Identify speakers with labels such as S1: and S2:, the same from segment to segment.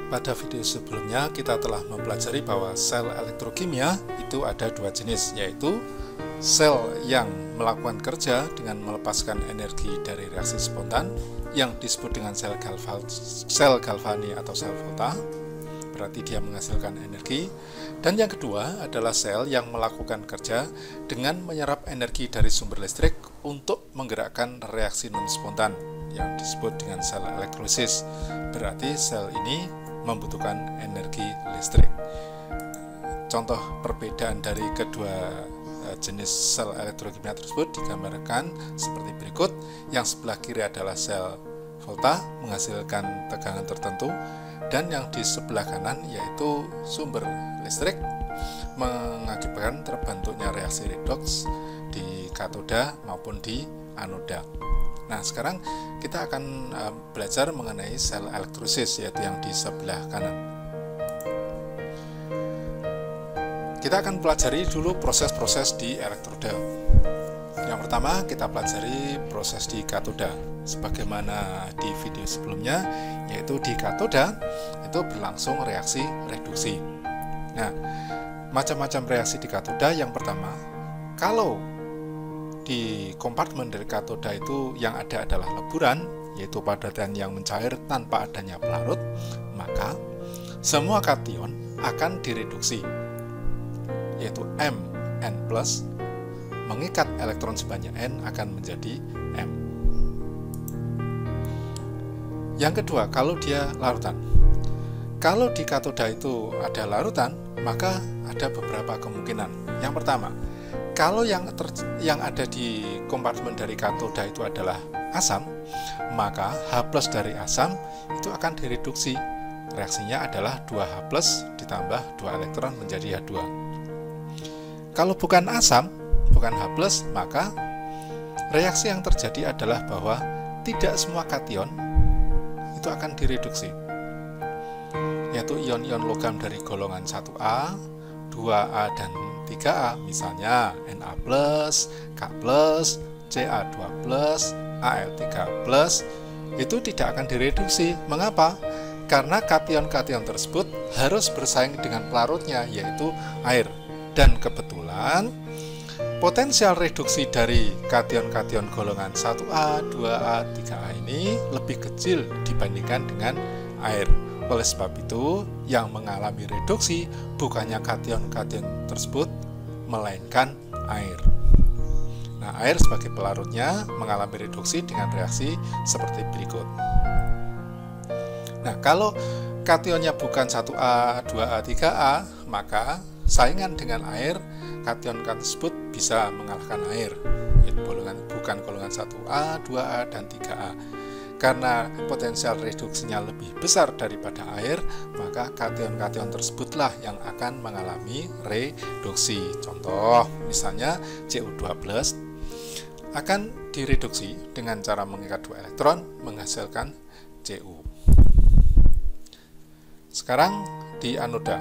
S1: Pada video sebelumnya kita telah mempelajari bahwa sel elektrokimia itu ada dua jenis, yaitu sel yang melakukan kerja dengan melepaskan energi dari reaksi spontan yang disebut dengan sel Galvani atau sel Volta, berarti dia menghasilkan energi. Dan yang kedua adalah sel yang melakukan kerja dengan menyerap energi dari sumber listrik untuk menggerakkan reaksi non spontan yang disebut dengan sel elektrolisis, berarti sel ini membutuhkan energi listrik. Contoh perbedaan dari kedua jenis sel elektrokimia tersebut digambarkan seperti berikut. Yang sebelah kiri adalah sel Volta menghasilkan tegangan tertentu, dan yang di sebelah kanan yaitu sumber listrik mengakibatkan terbentuknya reaksi redoks di katoda maupun di anoda. Nah, sekarang kita akan belajar mengenai sel elektrolisis, yaitu yang di sebelah kanan. Kita akan pelajari dulu proses-proses di elektroda. Yang pertama kita pelajari proses di katoda. Sebagaimana di video sebelumnya, yaitu di katoda itu berlangsung reaksi reduksi. Nah, macam-macam reaksi di katoda. Yang pertama, kalau di kompartemen dari katoda itu yang ada adalah leburan, yaitu padatan yang mencair tanpa adanya pelarut, maka semua kation akan direduksi, yaitu Mn+, mengikat elektron sebanyak N akan menjadi M. Yang kedua, kalau dia larutan. Kalau di katoda itu ada larutan, maka ada beberapa kemungkinan. Yang pertama, kalau yang ada di kompartemen dari katoda itu adalah asam, maka H+ dari asam itu akan direduksi. Reaksinya adalah 2H+ ditambah 2 elektron menjadi H2. Kalau bukan asam, bukan H+, maka reaksi yang terjadi adalah bahwa tidak semua kation itu akan direduksi, yaitu ion-ion logam dari golongan 1A, 2A, dan 3A, misalnya Na+, K+, Ca2+, Al3+, itu tidak akan direduksi. Mengapa? Karena kation-kation tersebut harus bersaing dengan pelarutnya, yaitu air. Dan kebetulan potensial reduksi dari kation-kation golongan 1A, 2A, 3A ini lebih kecil dibandingkan dengan air. Oleh sebab itu, yang mengalami reduksi bukannya kation-kation tersebut, melainkan air. Nah, air sebagai pelarutnya mengalami reduksi dengan reaksi seperti berikut. Nah, kalau kationnya bukan 1A, 2A, 3A, maka saingan dengan air, kation tersebut bisa mengalahkan air, yaitu bukan golongan 1A, 2A, dan 3A. Karena potensial reduksinya lebih besar daripada air, maka kation-kation tersebutlah yang akan mengalami reduksi. Contoh, misalnya Cu2+ akan direduksi dengan cara mengikat 2 elektron menghasilkan Cu. Sekarang di anoda.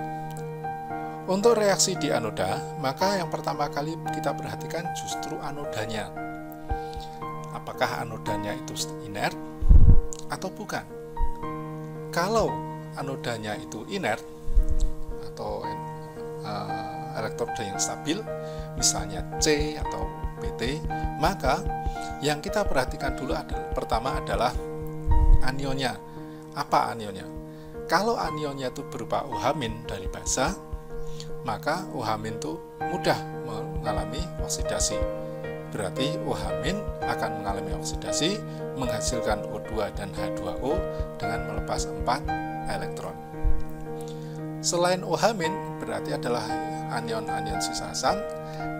S1: Untuk reaksi di anoda, maka yang pertama kali kita perhatikan justru anodanya. Apakah anodanya itu inert atau bukan? Kalau anodanya itu inert atau elektroda yang stabil, misalnya C atau PT, maka yang kita perhatikan dulu pertama adalah anionnya. Apa anionnya? Kalau anionnya itu berupa OH- dari basa, maka OH- itu mudah mengalami oksidasi. Berarti OH- akan mengalami oksidasi, menghasilkan O2 dan H2O dengan melepas 4 elektron. Selain OH- berarti adalah anion-anion sisa asam.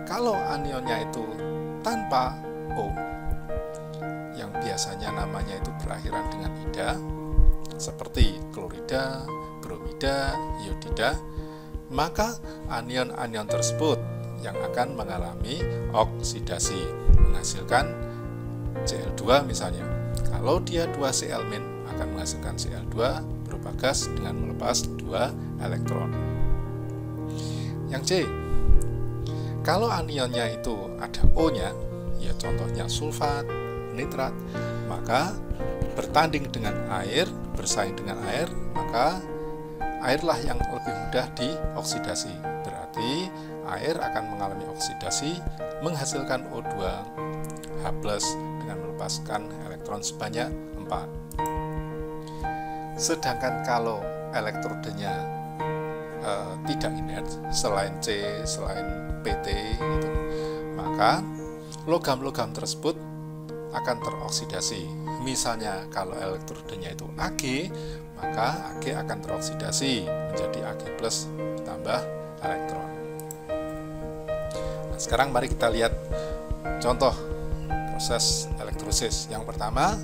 S1: Kalau anionnya itu tanpa O, yang biasanya namanya itu berakhiran dengan ida, seperti klorida, bromida, iodida, maka anion-anion tersebut yang akan mengalami oksidasi menghasilkan Cl2 misalnya. Kalau dia 2Cl- akan menghasilkan Cl2 berupa gas dengan melepas 2 elektron. Yang C, kalau anionnya itu ada O-nya, ya contohnya sulfat, nitrat, maka bertanding dengan air, bersaing dengan air, maka airlah yang lebih mudah dioksidasi. Berarti air akan mengalami oksidasi menghasilkan O2 H+ dengan melepaskan elektron sebanyak 4. Sedangkan kalau elektrodenya tidak inert selain C, selain PT gitu, maka logam-logam tersebut akan teroksidasi. Misalnya kalau elektrodenya itu Ag, maka Ag akan teroksidasi menjadi Ag+ ditambah elektron. Nah, sekarang mari kita lihat contoh proses elektrolisis. Yang pertama,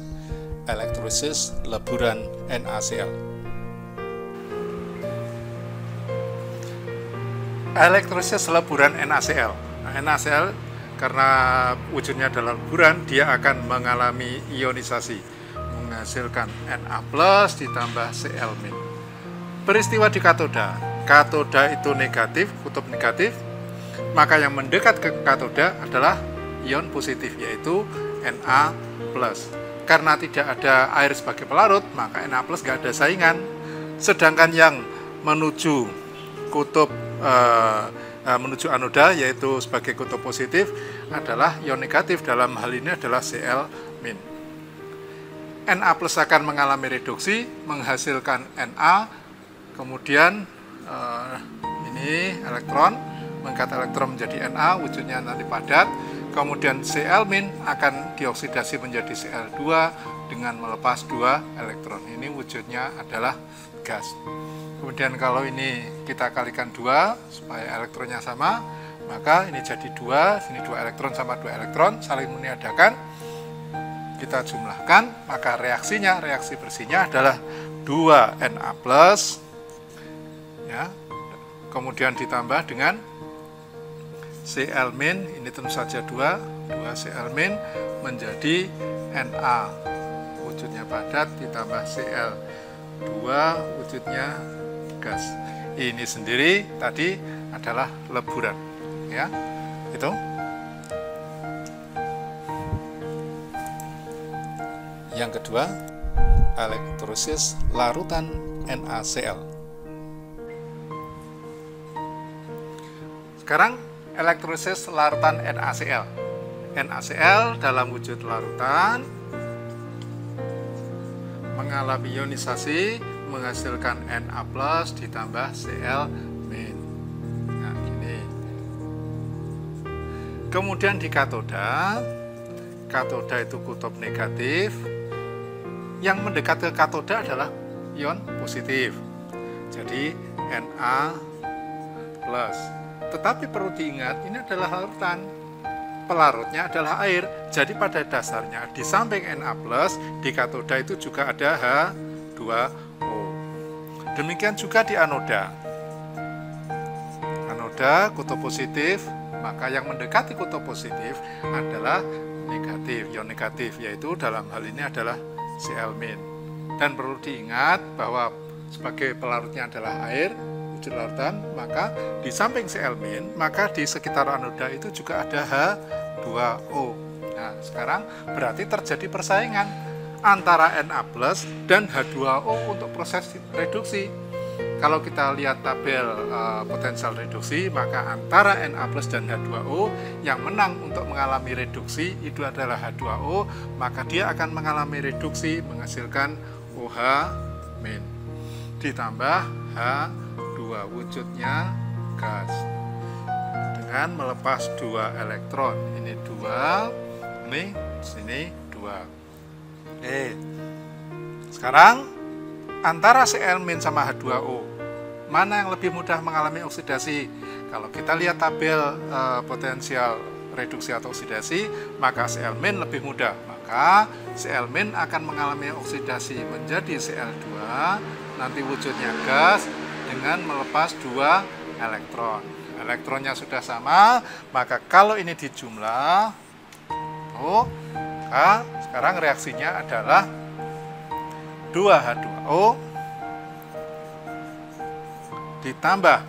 S1: elektrolisis leburan NaCl. Elektrolisis leburan NaCl. Nah, NaCl karena wujudnya adalah leburan, dia akan mengalami ionisasi, menghasilkan Na+ ditambah Cl-. Peristiwa di katoda. Katoda itu negatif, kutub negatif, maka yang mendekat ke katoda adalah ion positif, yaitu Na+. Karena tidak ada air sebagai pelarut, maka Na+ nggak ada saingan. Sedangkan yang menuju kutub menuju anoda, yaitu sebagai kutub positif, adalah ion negatif, dalam hal ini adalah Cl-. Na+ akan mengalami reduksi, menghasilkan Na, kemudian ini elektron, mengangkat elektron menjadi Na, wujudnya nanti padat, kemudian Cl- akan dioksidasi menjadi Cl2 dengan melepas 2 elektron. Ini wujudnya adalah gas. Kemudian kalau ini kita kalikan 2 supaya elektronnya sama, maka ini jadi 2, sini 2 elektron sama 2 elektron, saling meniadakan. Kita jumlahkan, maka reaksinya, reaksi bersihnya adalah 2 Na+, ya, kemudian ditambah dengan Cl-, ini tentu saja 2 Cl- menjadi Na, wujudnya padat, ditambah Cl2, wujudnya gas. Ini sendiri tadi adalah leburan, ya, itu. Yang kedua, elektrolisis larutan NaCl. Sekarang elektrolisis larutan NaCl. NaCl dalam wujud larutan mengalami ionisasi, menghasilkan Na+ ditambah Cl-. Nah, gini. Kemudian di katoda, katoda itu kutub negatif, yang mendekat ke katoda adalah ion positif, jadi Na+. Tetapi perlu diingat, ini adalah larutan, pelarutnya adalah air. Jadi pada dasarnya di samping Na+, di katoda itu juga ada H2O. Demikian juga di anoda. Anoda kutub positif, maka yang mendekati kutub positif adalah negatif, ion negatif, yaitu dalam hal ini adalah Cl-. Dan perlu diingat bahwa sebagai pelarutnya adalah air, wujud larutan, maka di samping Cl-, maka di sekitar anoda itu juga ada H2O. Nah, sekarang berarti terjadi persaingan antara Na+ dan H2O untuk proses reduksi. Kalau kita lihat tabel potensial reduksi, maka antara Na+ dan H2O yang menang untuk mengalami reduksi itu adalah H2O, maka dia akan mengalami reduksi menghasilkan OH- ditambah H2, wujudnya gas, dengan melepas 2 elektron. Ini 2, ini sini 2. Oke. Sekarang antara Cl- sama H2O, mana yang lebih mudah mengalami oksidasi? Kalau kita lihat tabel potensial reduksi atau oksidasi, maka Cl- lebih mudah. Maka Cl- akan mengalami oksidasi menjadi Cl2, nanti wujudnya gas dengan melepas 2 elektron. Elektronnya sudah sama, maka kalau ini dijumlah, maka sekarang reaksinya adalah 2H2O ditambah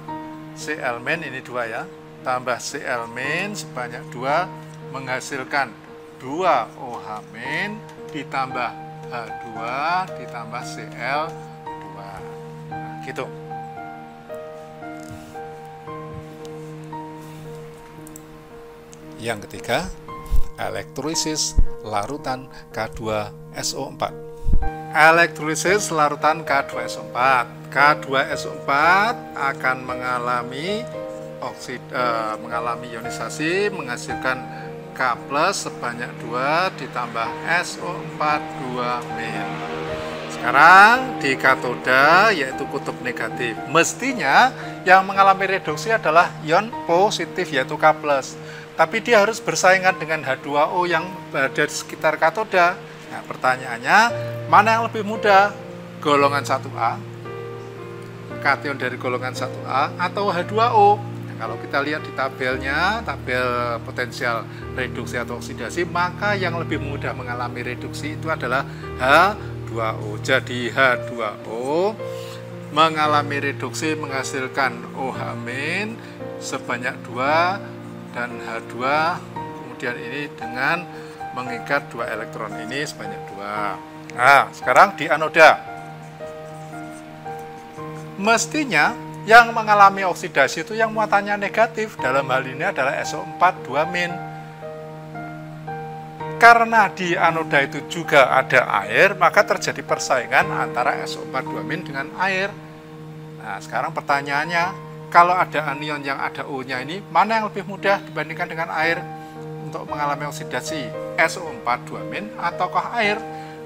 S1: Cl- ini 2 ya, tambah Cl- sebanyak 2 menghasilkan 2OH- ditambah H2 ditambah Cl2. Nah, gitu. Yang ketiga, elektrolisis larutan K2SO4. Elektrolisis larutan K2SO4. K2SO4 akan mengalami ionisasi menghasilkan K+ sebanyak 2 ditambah SO4 2-. Sekarang di katoda yaitu kutub negatif. Mestinya yang mengalami reduksi adalah ion positif yaitu K+. Tapi dia harus bersaingan dengan H2O yang berada di sekitar katoda. Nah, pertanyaannya, mana yang lebih mudah? Golongan 1A, kation dari golongan 1A, atau H2O? Nah, kalau kita lihat di tabelnya, tabel potensial reduksi atau oksidasi, maka yang lebih mudah mengalami reduksi itu adalah H2O. Jadi H2O mengalami reduksi menghasilkan OH- sebanyak 2 dan H2, kemudian ini dengan mengikat 2 elektron ini sebanyak 2. Nah, sekarang di anoda. Mestinya yang mengalami oksidasi itu yang muatannya negatif, dalam hal ini adalah SO4 2-. Karena di anoda itu juga ada air, maka terjadi persaingan antara SO4 2- dengan air. Nah, sekarang pertanyaannya, kalau ada anion yang ada O-nya ini, mana yang lebih mudah dibandingkan dengan air untuk mengalami oksidasi? SO4 2- ataukah air?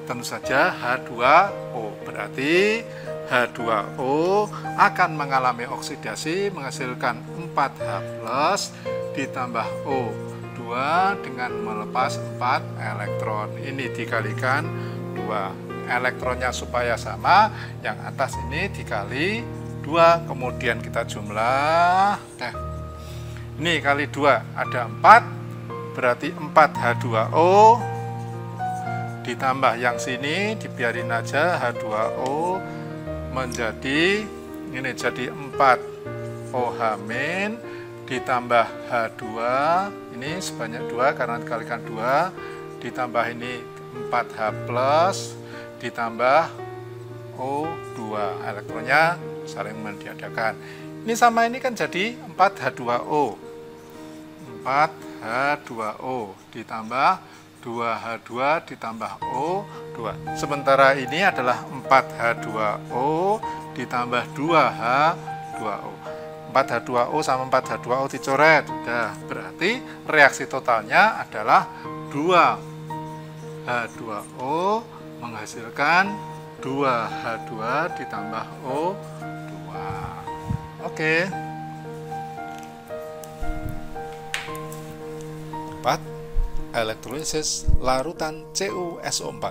S1: Tentu saja H2O. Berarti H2O akan mengalami oksidasi menghasilkan 4H+ ditambah O2 dengan melepas 4 elektron. Ini dikalikan 2. Elektronnya supaya sama, yang atas ini dikali 2, kemudian kita jumlah. Nah, ini kali 2 ada 4, berarti 4H2O ditambah yang sini dibiarin aja, H2O menjadi ini jadi 4OH- ditambah H2, ini sebanyak 2 karena dikalikan 2, ditambah ini 4H+ ditambah O2, elektronnya saling mendiadakan. Ini sama ini kan jadi 4H2O. 4H2O ditambah 2H2 ditambah O2. Sementara ini adalah 4H2O ditambah 2H2O. 4H2O sama 4H2O dicoret. Sudah, berarti reaksi totalnya adalah 2H2O menghasilkan 2H2 ditambah O2. Oke. 4. Elektrolisis larutan CuSO4.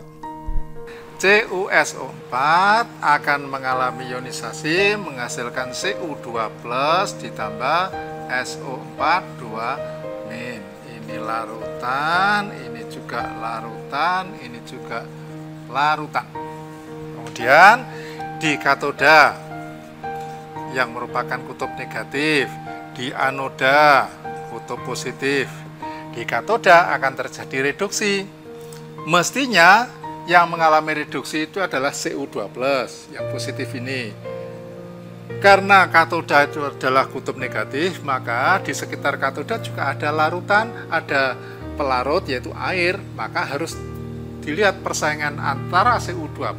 S1: CuSO4 akan mengalami ionisasi menghasilkan Cu2+ ditambah SO4 2-. Ini larutan, ini juga larutan, ini juga larutan. Kemudian di katoda yang merupakan kutub negatif, di anoda kutub positif. Di katoda akan terjadi reduksi. Mestinya yang mengalami reduksi itu adalah Cu2+, yang positif ini. Karena katoda itu adalah kutub negatif, maka di sekitar katoda juga ada larutan, ada pelarut yaitu air, maka harus dilihat persaingan antara Cu2+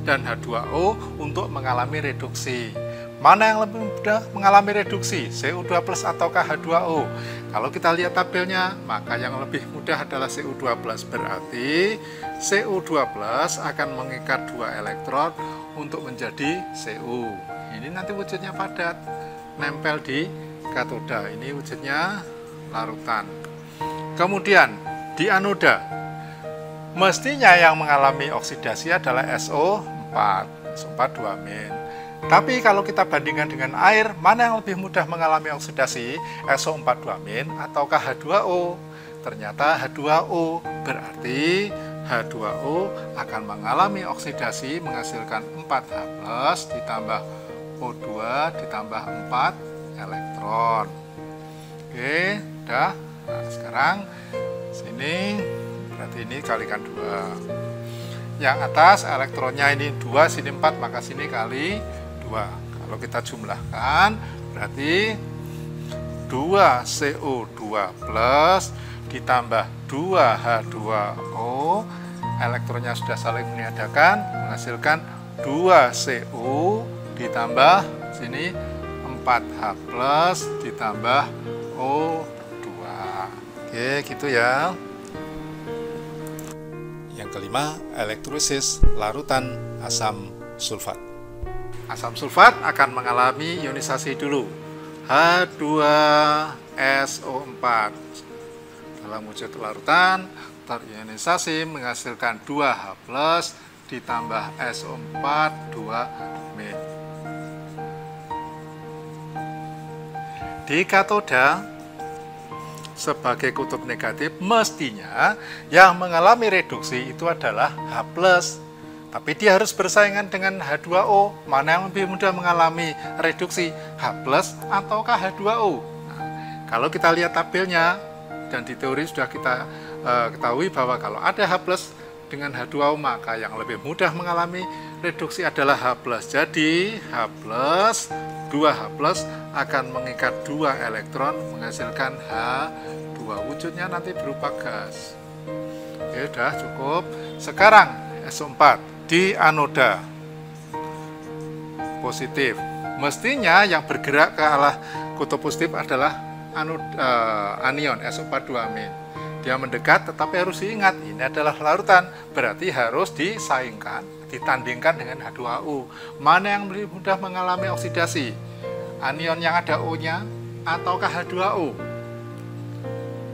S1: dan H2O untuk mengalami reduksi. Mana yang lebih mudah mengalami reduksi, Cu2+ ataukah H2O? Kalau kita lihat tabelnya, maka yang lebih mudah adalah Cu2+. Berarti Cu2+ akan mengikat 2 elektron untuk menjadi Cu. Ini nanti wujudnya padat, nempel di katoda. Ini wujudnya larutan. Kemudian di anoda, mestinya yang mengalami oksidasi adalah SO4 2-. Tapi kalau kita bandingkan dengan air, mana yang lebih mudah mengalami oksidasi, SO4 2- ataukah H2O? Ternyata H2O, berarti H2O akan mengalami oksidasi menghasilkan 4H+ ditambah O2 ditambah 4 elektron. Oke, udah. Nah, sekarang sini berarti ini kalikan 2. Yang atas elektronnya ini 2, sini 4, maka sini kali 2. Kalau kita jumlahkan berarti 2CO2 plus ditambah 2H2O, elektronnya sudah saling meniadakan, menghasilkan 2CO ditambah sini 4H plus ditambah O2. Oke, gitu ya. Yang kelima, elektrolisis larutan asam sulfat. Asam sulfat akan mengalami ionisasi dulu, H2SO4 dalam wujud larutan terionisasi menghasilkan 2H plus ditambah SO4 2-min. Di katoda sebagai kutub negatif mestinya yang mengalami reduksi itu adalah H+, tapi dia harus bersaingan dengan H2O. Mana yang lebih mudah mengalami reduksi, H+ ataukah H2O? Nah, kalau kita lihat tabelnya, dan di teori sudah kita ketahui bahwa kalau ada H+ dengan H2O, maka yang lebih mudah mengalami reduksi adalah H+. Jadi H+, 2H+ akan mengikat 2 elektron menghasilkan H2. Wujudnya nanti berupa gas. Oke, sudah cukup. Sekarang SO4 di anoda positif. Mestinya yang bergerak ke arah kutub positif adalah anion SO4 2-min. Dia mendekat, tetapi harus diingat ini adalah larutan, berarti harus disaingkan, ditandingkan dengan H2O. Mana yang lebih mudah mengalami oksidasi? Anion yang ada O-nya ataukah H2O?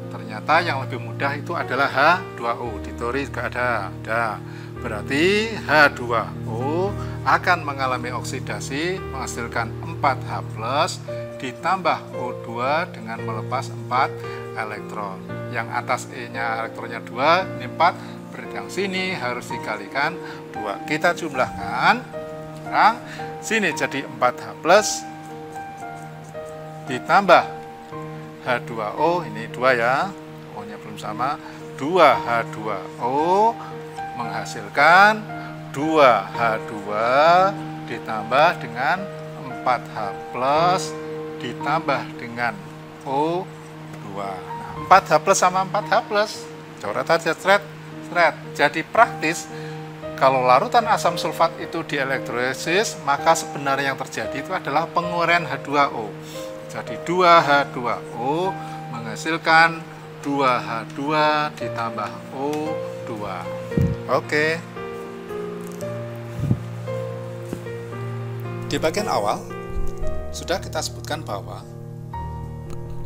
S1: Ternyata yang lebih mudah itu adalah H2O. Di teori juga ada. Berarti H2O akan mengalami oksidasi menghasilkan 4H+ ditambah O2 dengan melepas 4 elektron. Yang atas E-nya elektronnya 2, ini 4, berarti yang sini harus dikalikan 2. Kita jumlahkan. Sekarang sini jadi 4H+ ditambah H2O, ini 2 ya, O-nya belum sama, 2H2O menghasilkan 2H2 ditambah dengan 4H+ ditambah dengan O2. Nah, 4H+ sama 4H+, coret aja, seret. Jadi praktis, kalau larutan asam sulfat itu dielektrolisis, maka sebenarnya yang terjadi itu adalah penguraian H2O. Jadi 2H2O menghasilkan 2H2 ditambah O2. Oke. Di bagian awal sudah kita sebutkan bahwa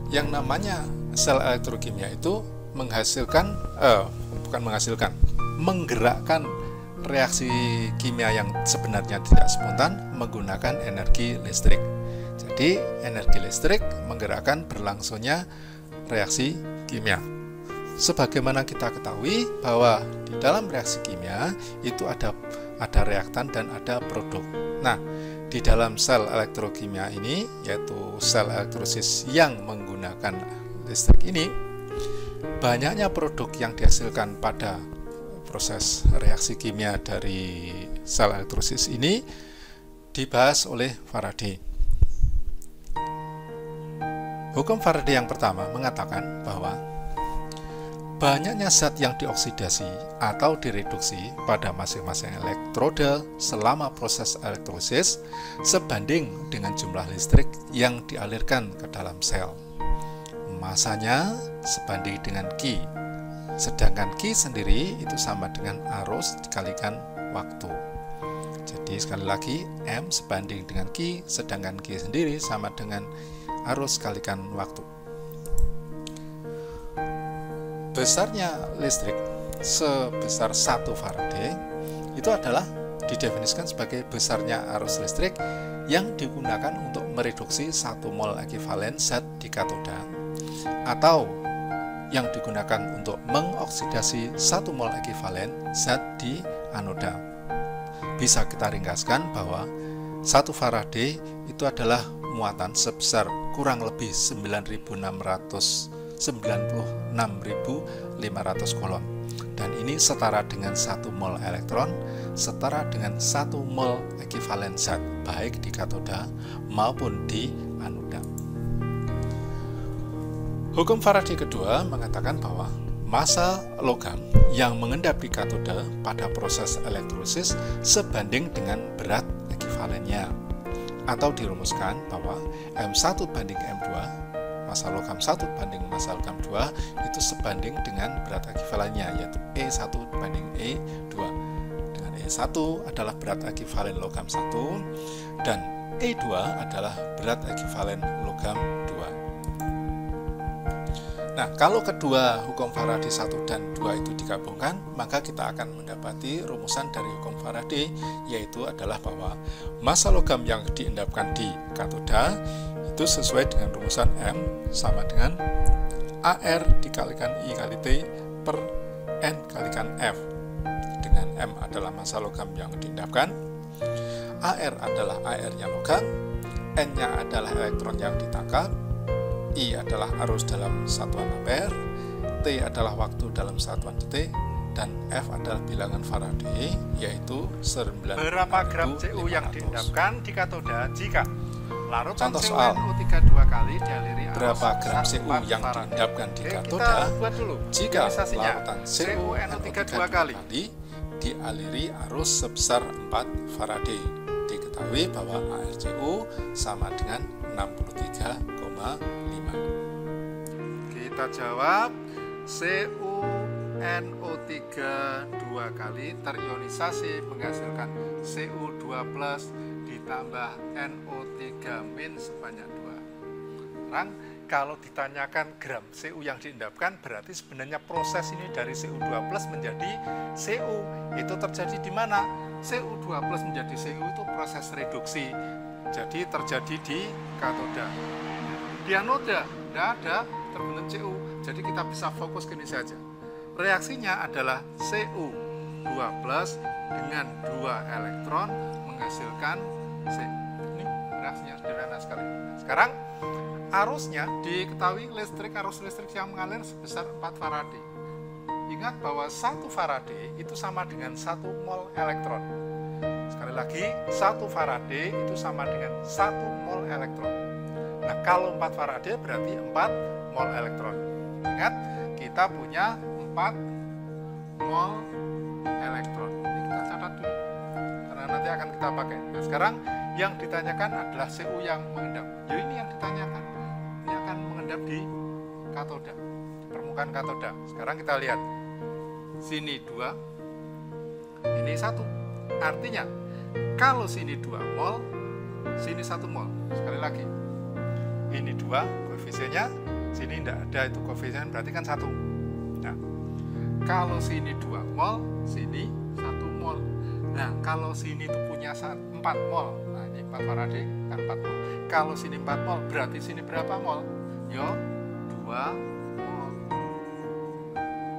S1: yang namanya sel elektrokimia itu menggerakkan reaksi kimia yang sebenarnya tidak spontan menggunakan energi listrik. Jadi energi listrik menggerakkan berlangsungnya reaksi kimia. Sebagaimana kita ketahui bahwa di dalam reaksi kimia itu ada reaktan dan ada produk. Nah, di dalam sel elektrokimia ini, yaitu sel elektrolisis yang menggunakan listrik ini, banyaknya produk yang dihasilkan pada proses reaksi kimia dari sel elektrolisis ini dibahas oleh Faraday. Hukum Faraday yang pertama mengatakan bahwa banyaknya zat yang dioksidasi atau direduksi pada masing-masing elektroda selama proses elektrolisis sebanding dengan jumlah listrik yang dialirkan ke dalam sel. Masanya sebanding dengan Q, sedangkan Q sendiri itu sama dengan arus dikalikan waktu. Jadi sekali lagi, M sebanding dengan Q, sedangkan Q sendiri sama dengan arus kalikan waktu. Besarnya listrik sebesar 1 Faraday itu adalah didefinisikan sebagai besarnya arus listrik yang digunakan untuk mereduksi 1 mol ekivalen zat di katoda atau yang digunakan untuk mengoksidasi 1 mol ekivalen zat di anoda. Bisa kita ringkaskan bahwa 1 Faraday itu adalah muatan sebesar kurang lebih 9.500 coulomb, dan ini setara dengan 1 mol elektron setara dengan 1 mol ekivalen zat baik di katoda maupun di anoda. Hukum Faraday kedua mengatakan bahwa massa logam yang mengendap di katoda pada proses elektrolisis sebanding dengan berat ekivalennya. Atau dirumuskan bahwa M1 banding M2, massa logam 1 banding massa logam 2 itu sebanding dengan berat ekivalennya, yaitu E1 banding E2. Dengan E1 adalah berat ekivalen logam 1 dan E2 adalah berat ekivalen logam 2. Nah, kalau kedua hukum Faraday 1 dan 2 itu digabungkan, maka kita akan mendapati rumusan dari hukum Faraday, yaitu adalah bahwa massa logam yang diendapkan di katoda itu sesuai dengan rumusan M sama dengan AR dikalikan I kali T per N kalikan F, dengan M adalah massa logam yang diendapkan, AR adalah AR-nya logam, N-nya adalah elektron yang ditangkap, I adalah arus dalam satuan ampere, T adalah waktu dalam satuan detik, dan F adalah bilangan Faraday, yaitu 9.500.
S2: Berapa gram Cu yang diendapkan di katoda jika larutan
S1: CuNO3
S2: 2 kali dialiri arus
S1: berapa gram Cu
S2: 4
S1: yang
S2: Faraday.
S1: diendapkan di
S2: Oke,
S1: katoda
S2: kita buat dulu
S1: jika
S2: ilustrasinya.
S1: larutan
S2: CuNO3
S1: CuNO3
S2: 2 kali
S1: dialiri arus sebesar 4 Faraday. Diketahui bahwa ARCU sama dengan 63,5.
S2: Kita jawab CuNO3 2 kali terionisasi menghasilkan Cu2 plus ditambah NO3 min sebanyak 2. Sekarang kalau ditanyakan gram Cu yang diendapkan, berarti sebenarnya proses ini dari Cu2 plus menjadi Cu itu terjadi di mana? Cu2 plus menjadi Cu itu proses reduksi, jadi terjadi di katoda. Di anoda tidak ada terbentuk Cu, jadi kita bisa fokus ke ini saja. Reaksinya adalah Cu2 plus dengan 2 elektron menghasilkan C. Ini reaksinya sederhana sekali. Sekarang arusnya diketahui arus listrik yang mengalir sebesar 4 Faraday. Ingat bahwa 1 Faraday itu sama dengan 1 mol elektron. Sekali lagi, 1 Faraday itu sama dengan 1 mol elektron. Nah, kalau 4 Faraday berarti 4 mol elektron. Ingat, kita punya 4 mol elektron. Ini kita catat dulu, karena nanti akan kita pakai. Nah, sekarang yang ditanyakan adalah Cu yang mengendap. Jadi ini yang ditanyakan. Ini akan mengendap di katoda, di permukaan katoda. Sekarang kita lihat. Sini 2, ini 1. Artinya, kalau sini 2 mol, sini 1 mol. Sekali lagi. Ini 2 koefisiennya, sini tidak ada itu koefisien, berarti kan 1. Nah, kalau sini 2 mol, sini 1 mol. Nah, kalau sini itu punya 4 mol, nah ini 4 Faraday kan 4 mol. Kalau sini 4 mol, berarti sini berapa mol? Yo, 2 mol.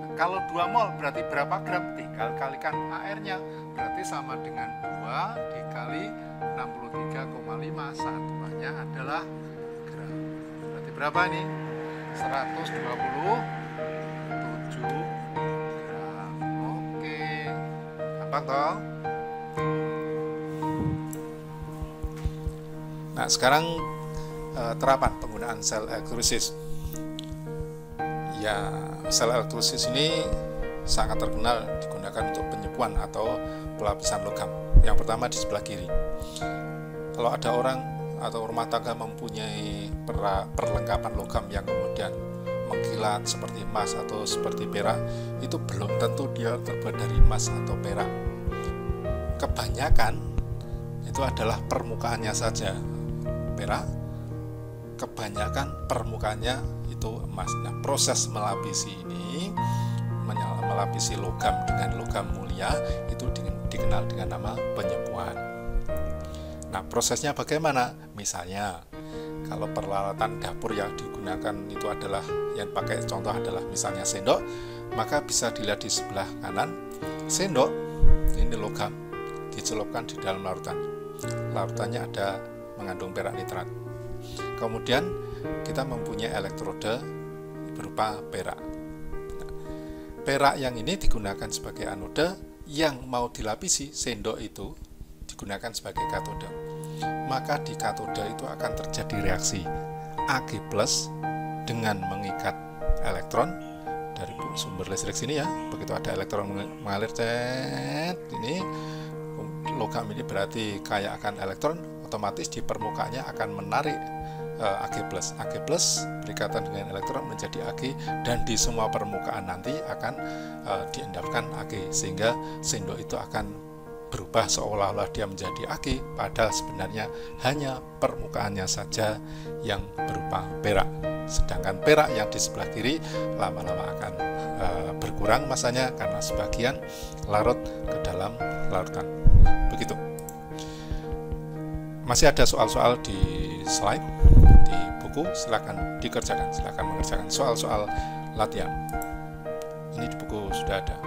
S2: Nah, kalau 2 mol berarti berapa gram? Tinggal kalikan AR-nya, berarti sama dengan 2 dikali 63,5, satuannya adalah gram. Berarti berapa ini? 127 gram. Oke, gampang toh?
S1: Nah, sekarang terapan penggunaan sel elektrolisis. Ya, sel elektrolisis ini sangat terkenal digunakan untuk penyembuhan atau pelapisan logam. Yang pertama di sebelah kiri. Kalau ada orang atau rumah tangga mempunyai perlengkapan logam yang kemudian mengkilat seperti emas atau seperti perak, itu belum tentu dia terbuat dari emas atau perak. Kebanyakan itu adalah permukaannya saja perak, kebanyakan permukaannya itu emas. Nah, proses melapisi ini, melapisi logam dengan logam mulia itu dikenal dengan nama penyembuhan. Nah, prosesnya bagaimana? Misalnya, kalau peralatan dapur yang digunakan itu adalah, yang pakai contoh adalah misalnya sendok, maka bisa dilihat di sebelah kanan. Sendok, ini logam, dicelupkan di dalam larutan. Larutannya ada mengandung perak nitrat. Kemudian kita mempunyai elektroda berupa perak. Nah, perak yang ini digunakan sebagai anoda, yang mau dilapisi sendok itu digunakan sebagai katoda. Maka di katoda itu akan terjadi reaksi Ag+ dengan mengikat elektron dari sumber listrik sini ya. Begitu ada elektron mengalir ini, logam ini berarti kaya akan elektron, otomatis di permukaannya akan menarik Ag+. Ag+ berikatan dengan elektron menjadi Ag, dan di semua permukaan nanti akan diendapkan Ag, sehingga sendok itu akan berubah seolah-olah dia menjadi Ag, padahal sebenarnya hanya permukaannya saja yang berupa perak. Sedangkan perak yang di sebelah kiri lama-lama akan berkurang masanya karena sebagian larut ke dalam larutan. Begitu. Masih ada soal-soal di slide di buku, silakan dikerjakan, silakan mengerjakan soal-soal latihan. Ini di buku sudah ada.